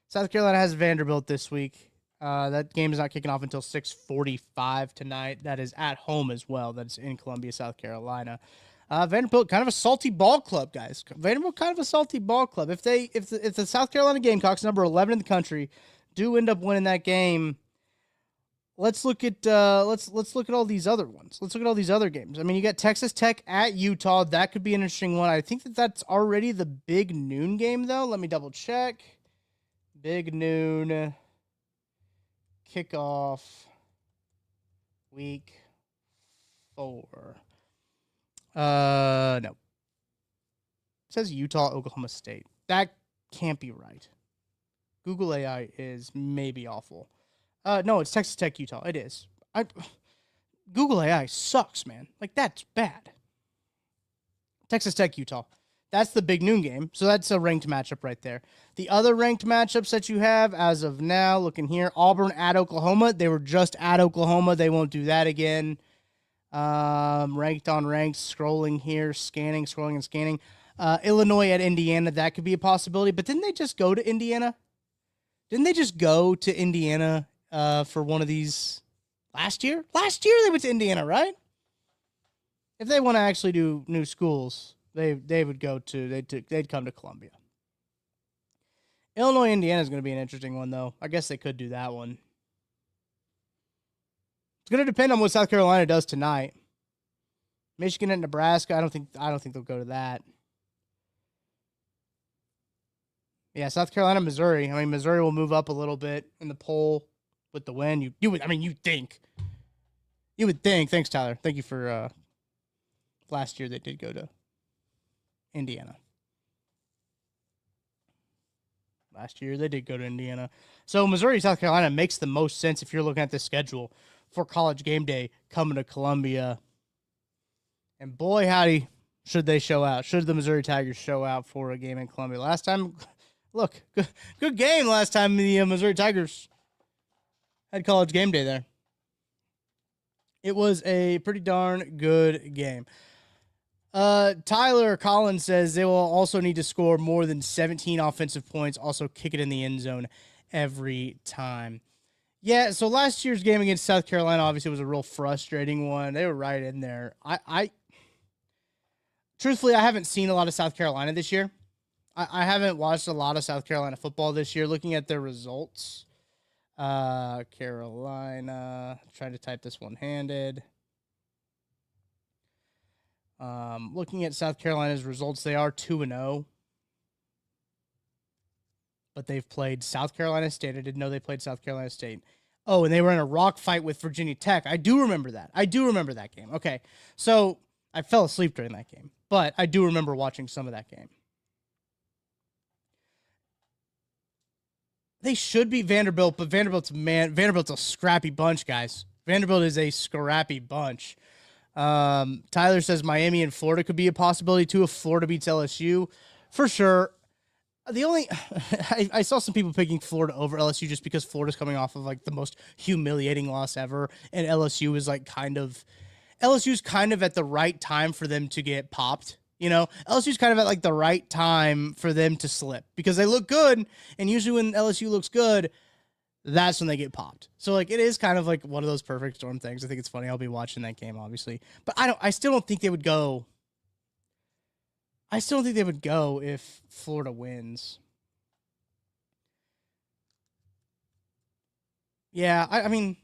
South Carolina has Vanderbilt this week. That game is not kicking off until 6:45 tonight. That is at home as well. That's in Columbia, South Carolina. Vanderbilt, kind of a salty ball club, guys. Vanderbilt, kind of a salty ball club. If the South Carolina Gamecocks, number 11 in the country, do end up winning that game, let's look at let's look at all these other ones. Let's look at all these other games. I mean, you got Texas Tech at Utah. That could be an interesting one. I think that's already the big noon game, though. Let me double check. Big noon kickoff week 4. No. It says Utah, Oklahoma State. That can't be right. Google AI is maybe awful. No, it's Texas Tech, Utah. It is. Google AI sucks, man. Like, that's bad. Texas Tech, Utah. That's the big noon game. So that's a ranked matchup right there. The other ranked matchups that you have as of now, looking here, Auburn at Oklahoma. They were just at Oklahoma. They won't do that again. Ranked on ranked, scrolling here, scrolling and scanning. Illinois at Indiana, that could be a possibility. But didn't they just go to Indiana? Didn't they just go to Indiana for one of these last year? Last year they went to Indiana, right? If they want to actually do new schools, they would go to they'd come to Columbia. Illinois, Indiana is going to be an interesting one, though. I guess they could do that one. It's going to depend on what South Carolina does tonight. Michigan and Nebraska, I don't think they'll go to that. Yeah, South Carolina, Missouri. I mean, Missouri will move up a little bit in the poll with the win. You would think. Thanks, Tyler. Thank you for last year they did go to Indiana. Last year they did go to Indiana. So Missouri, South Carolina makes the most sense if you're looking at the schedule for College Game Day coming to Columbia. And boy, howdy, should they show out. Should the Missouri Tigers show out for a game in Columbia. Last time, look, good game last time the Missouri Tigers had College Game Day there. It was a pretty darn good game. Tyler Collins says they will also need to score more than 17 offensive points, also kick it in the end zone every time. Yeah, so last year's game against South Carolina obviously was a real frustrating one. They were right in there. Truthfully, I haven't seen a lot of South Carolina this year. I haven't watched a lot of South Carolina football this year. Looking at their results, Carolina, trying to type this one-handed. Looking at South Carolina's results, they are 2-0 but they've played South Carolina State. I didn't know they played South Carolina State. Oh, and they were in a rock fight with Virginia Tech. I do remember that. I do remember that game. Okay, so I fell asleep during that game, but I do remember watching some of that game. They should be Vanderbilt, but Vanderbilt's a scrappy bunch, guys. Vanderbilt is a scrappy bunch. Tyler says Miami and Florida could be a possibility too if Florida beats LSU. For sure. The only I saw some people picking Florida over LSU just because Florida's coming off of like the most humiliating loss ever, and LSU is like LSU's kind of at the right time for them to get popped. You know, LSU's kind of at like the right time for them to slip because they look good, and usually when LSU looks good, that's when they get popped. So like it is kind of like one of those perfect storm things. I think it's funny. I'll be watching that game obviously, but I still don't think they would go. I still don't think they would go if Florida wins. Yeah, I mean,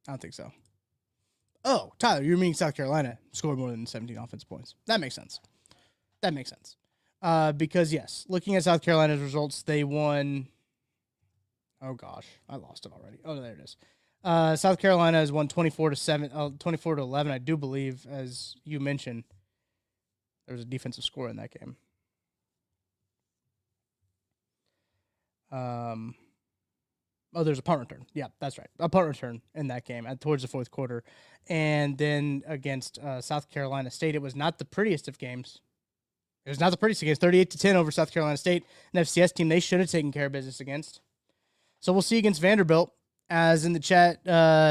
I don't think so. Oh, Tyler, you're meaning South Carolina scored more than 17 offensive points. That makes sense. Because, yes, looking at South Carolina's results, they won. Oh, gosh. I lost it already. Oh, there it is. South Carolina has won 24-11, I do believe, as you mentioned. There was a defensive score in that game. There's a punt return. Yeah, that's right. A punt return in that game towards the fourth quarter. And then against South Carolina State, it was not the prettiest of games. It was not the prettiest of games. 38-10 over South Carolina State, an FCS team they should have taken care of business against. So we'll see against Vanderbilt. As in the chat,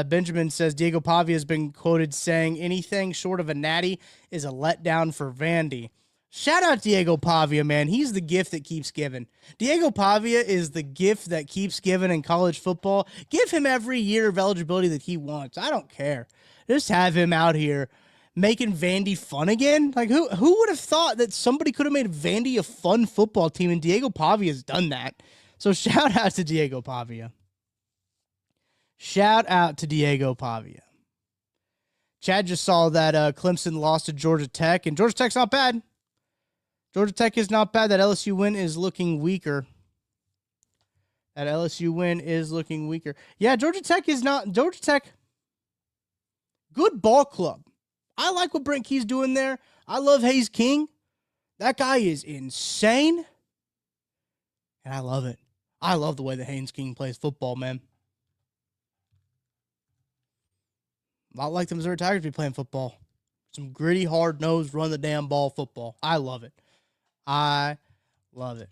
Benjamin says Diego Pavia has been quoted saying anything short of a natty is a letdown for Vandy. Shout out Diego Pavia, man. He's the gift that keeps giving. Diego Pavia is the gift that keeps giving in college football. Give him every year of eligibility that he wants. I don't care. Just have him out here making Vandy fun again. Like, who would have thought that somebody could have made Vandy a fun football team, and Diego Pavia has done that. So shout out to Diego Pavia. Shout out to Diego Pavia. Chad just saw that Clemson lost to Georgia Tech, and Georgia Tech's not bad. Georgia Tech is not bad. That LSU win is looking weaker. Yeah, Georgia Tech is not. Georgia Tech, good ball club. I like what Brent Key's doing there. I love Hayes King. That guy is insane. And I love it. I love the way that Hayes King plays football, man. A lot like the Missouri Tigers be playing football. Some gritty, hard-nosed, run-the-damn-ball football. I love it.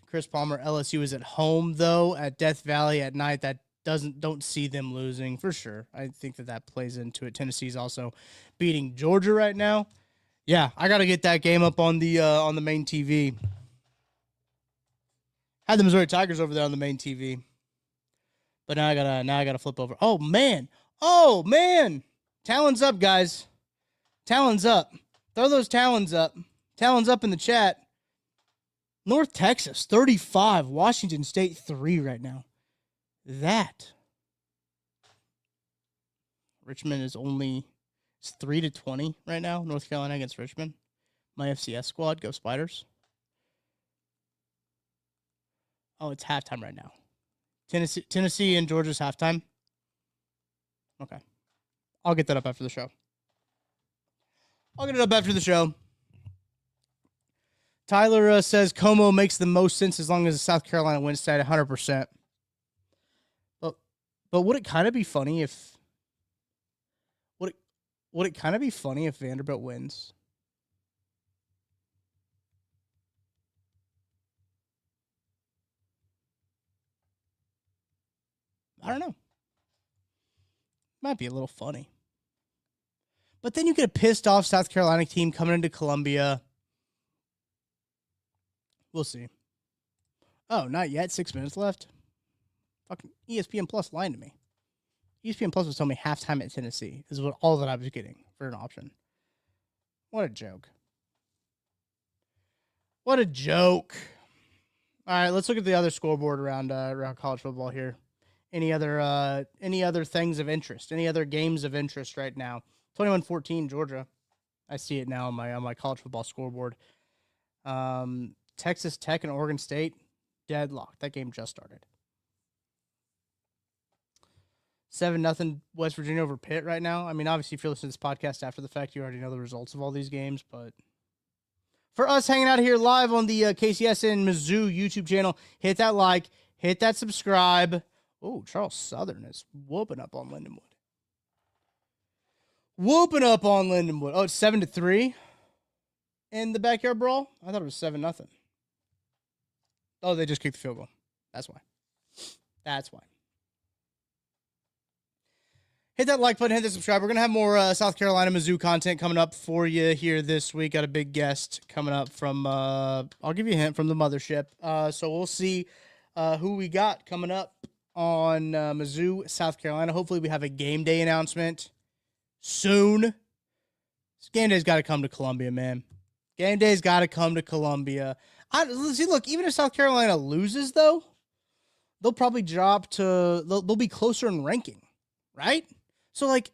Chris Palmer, LSU is at home, though, at Death Valley at night. That don't see them losing, for sure. I think that plays into it. Tennessee's also beating Georgia right now. Yeah, I got to get that game up on the main TV. Had the Missouri Tigers over there on the main TV. But now I gotta flip over. Oh, man. Talons up, guys. Talons up. Throw those talons up. Talons up in the chat. North Texas, 35. Washington State, 3 right now. That. Richmond is 3-20 right now. North Carolina against Richmond. My FCS squad, go Spiders. Oh, it's halftime right now. Tennessee and Georgia's halftime. Okay. I'll get that up after the show. Tyler says Como makes the most sense as long as the South Carolina wins tonight, 100%. But would it kind of be funny if Vanderbilt wins? I don't know. Might be a little funny. But then you get a pissed off South Carolina team coming into Columbia. We'll see. Oh, not yet. 6 minutes left. Fucking ESPN Plus lying to me. ESPN Plus was telling me halftime at Tennessee is all that I was getting for an option. What a joke. What a joke. All right, let's look at the other scoreboard around college football here. Any other things of interest? Any other games of interest right now? 21-14 Georgia. I see it now on my college football scoreboard. Texas Tech and Oregon State, deadlocked. That game just started. 7-0 West Virginia over Pitt right now. I mean, obviously, if you're listening to this podcast after the fact, you already know the results of all these games. But for us hanging out here live on the KCSN Mizzou YouTube channel, hit that like, hit that subscribe. Oh, Charles Southern is whooping up on Lindenwood. Whooping up on Lindenwood. Oh, it's 7-3 in the backyard brawl? I thought it was 7-0. Oh, they just kicked the field goal. That's why. That's why. Hit that like button, hit the subscribe. We're going to have more South Carolina Mizzou content coming up for you here this week. Got a big guest coming up from, I'll give you a hint, from the mothership. So we'll see who we got coming up on Mizzou, South Carolina. Hopefully we have a game day announcement soon. This game day's got to come to Columbia, man. Game day's got to come to Columbia. See, look, even if South Carolina loses, though, they'll probably drop to, they'll be closer in ranking, right? So, like,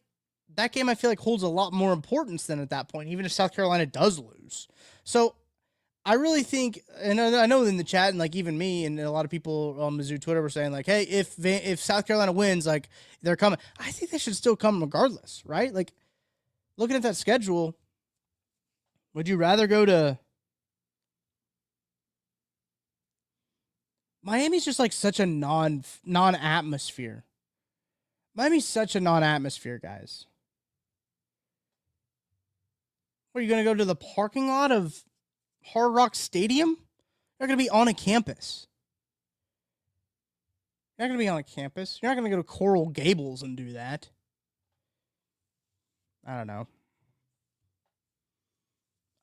that game I feel like holds a lot more importance than at that point, even if South Carolina does lose. So, I really think, and I know in the chat, and like even me and a lot of people on Mizzou Twitter were saying, like, hey, if South Carolina wins, like, they're coming. I think they should still come regardless, right? Like, looking at that schedule, would you rather go to Miami's just like such a non-atmosphere. Miami's such a non-atmosphere, guys. What, are you going to go to the parking lot of Hard Rock Stadium? You're going to be on a campus. You're not going to be on a campus. You're not going to go to Coral Gables and do that. I don't know.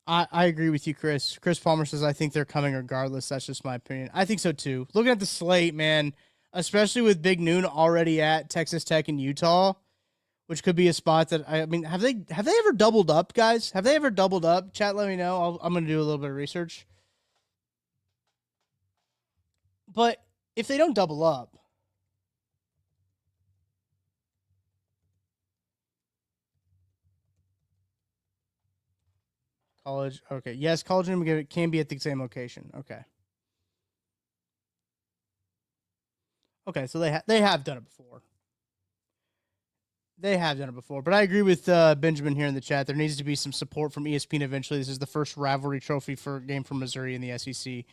I agree with you, Chris. Chris Palmer says, I think they're coming regardless. That's just my opinion. I think so, too. Looking at the slate, man, especially with Big Noon already at Texas Tech and Utah, which could be a spot that, I mean, have they ever doubled up, guys? Have they ever doubled up? Chat, let me know. I'm going to do a little bit of research. But if they don't double up, college, okay. Yes, college and can be at the same location. Okay. Okay, so they have done it before. They have done it before. But I agree with Benjamin here in the chat. There needs to be some support from ESPN eventually. This is the first rivalry trophy for game for Missouri in the SEC.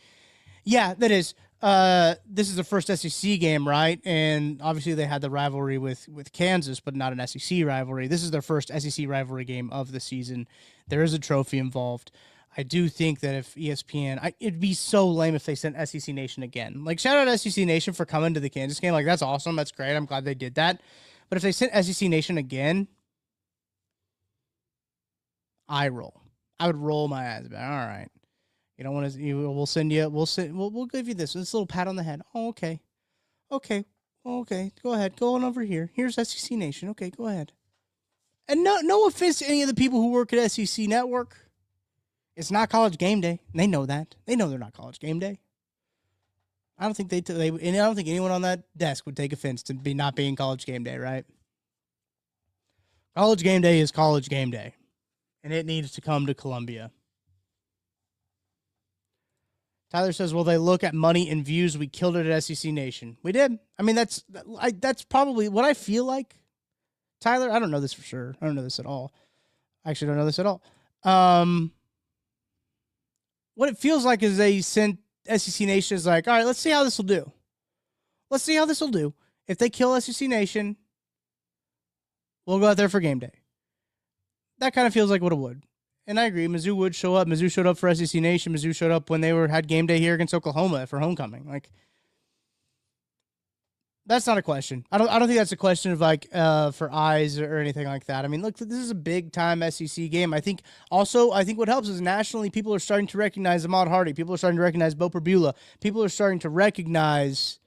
Yeah, that is. This is the first SEC game, right? And obviously they had the rivalry with Kansas, but not an SEC rivalry. This is their first SEC rivalry game of the season. There is a trophy involved. I do think that if ESPN, it'd be so lame if they sent SEC Nation again. Like, shout out SEC Nation for coming to the Kansas game. Like, that's awesome. That's great. I'm glad they did that. But if they sent SEC Nation again, I roll. I would roll my eyes back. All right. You don't want to, we'll give you this little pat on the head. Oh, okay. Okay. Okay. Go ahead. Go on over here. Here's SEC Nation. Okay, go ahead. And no offense to any of the people who work at SEC Network. It's not College Game Day. They know that. They know they're not College Game Day. I don't think and I don't think anyone on that desk would take offense to not being College Game Day, right? College Game Day is College Game Day, and it needs to come to Columbia. Tyler says, "Well, they look at money and views. We killed it at SEC Nation. We did. I mean, that's probably what I feel like." Tyler, I don't know this for sure. I don't know this at all. I actually don't know this at all. What it feels like is they sent SEC Nation is like, all right, let's see how this will do. Let's see how this will do. If they kill SEC Nation, we'll go out there for game day. That kind of feels like what it would. And I agree. Mizzou would show up. Mizzou showed up for SEC Nation. Mizzou showed up when they had game day here against Oklahoma for homecoming. Like, that's not a question. I don't think that's a question of like for eyes or anything like that. I mean, look, this is a big time SEC game. I think what helps is nationally people are starting to recognize Ahmad Hardy. People are starting to recognize Bo Perbula. People are starting to recognize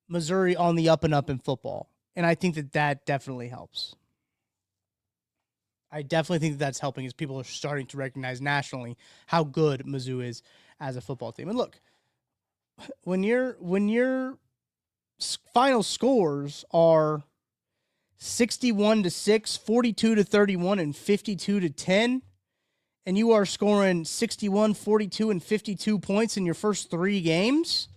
Missouri on the up and up in football. And I think that definitely helps. I definitely think that's helping, is people are starting to recognize nationally how good Mizzou is as a football team. And look, when your final scores are 61-6, 42-31, and 52-10, and you are scoring 61, 42, and 52 points in your first 3 games,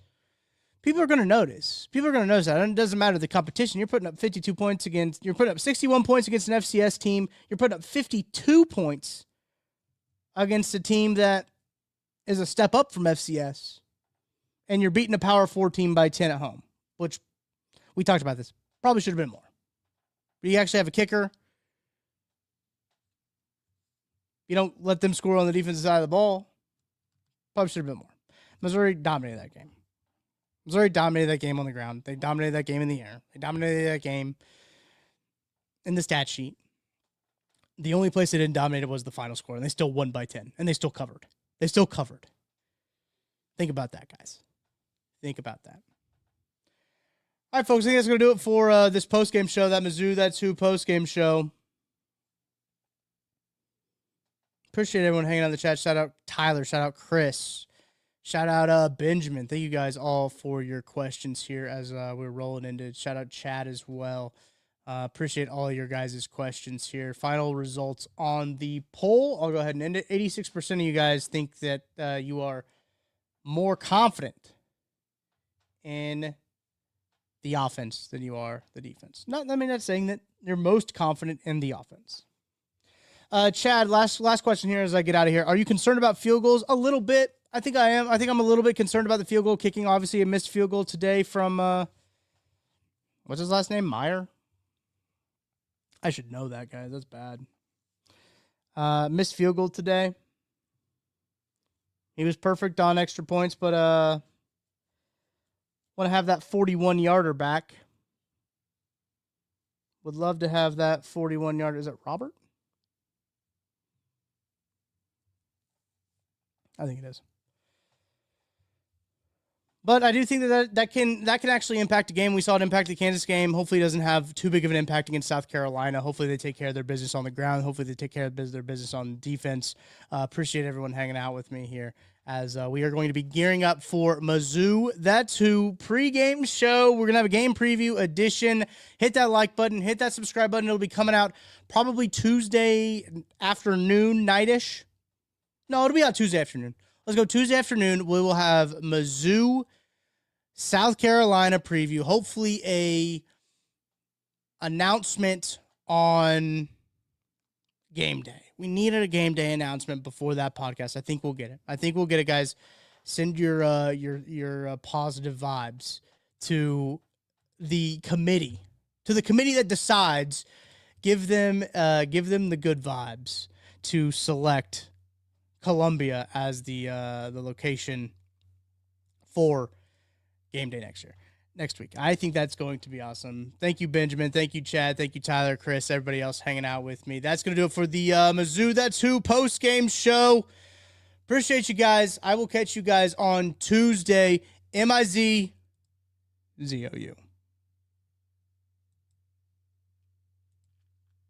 people are going to notice. People are going to notice that. And it doesn't matter the competition. You're putting up 52 points against, you're putting up 61 points against an FCS team. You're putting up 52 points against a team that is a step up from FCS. And you're beating a Power 4 team by 10 at home, which we talked about this. Probably should have been more. But you actually have a kicker. You don't let them score on the defensive side of the ball. Probably should have been more. Missouri dominated that game. Missouri dominated that game on the ground. They dominated that game in the air. They dominated that game in the stat sheet. The only place they didn't dominate it was the final score, and they still won by 10, and they still covered. They still covered. Think about that, guys. Think about that. All right, folks, I think that's going to do it for this postgame show, that Mizzou That's Who postgame show. Appreciate everyone hanging out in the chat. Shout out Tyler. Shout out Chris. Shout out Benjamin. Thank you guys all for your questions here as we're rolling into. Shout out Chad as well. Appreciate all your guys' questions here. Final results on the poll. I'll go ahead and end it. 86% of you guys think that you are more confident in the offense than you are the defense. Not saying that you're most confident in the offense. Chad, last question here as I get out of here. Are you concerned about field goals? A little bit. I think I am. I think I'm a little bit concerned about the field goal kicking. Obviously, a missed field goal today from, what's his last name? Meyer? I should know that, guy. That's bad. Missed field goal today. He was perfect on extra points, but want to have that 41-yarder back. Would love to have that 41-yarder. Is it Robert? I think it is. But I do think that can actually impact a game. We saw it impact the Kansas game. Hopefully it doesn't have too big of an impact against South Carolina. Hopefully they take care of their business on the ground. Hopefully they take care of their business on defense. Appreciate everyone hanging out with me here as we are going to be gearing up for Mizzou That's Who pregame show. We're going to have a game preview edition. Hit that like button. Hit that subscribe button. It'll be coming out probably Tuesday afternoon, night-ish. No, it'll be out Tuesday afternoon. Let's go Tuesday afternoon. We will have Mizzou, South Carolina preview. Hopefully a announcement on game day. We needed a game day announcement before that podcast. I think we'll get it. Guys. Send your positive vibes to the committee. To the committee that decides. Give them the good vibes to select Columbia as the location for game day next week. I think that's going to be awesome. Thank you, Benjamin. Thank you, Chad. Thank you, Tyler, Chris, everybody else hanging out with me. That's going to do it for the Mizzou That's Who post-game show. Appreciate you guys. I will catch you guys on Tuesday. MIZZOU.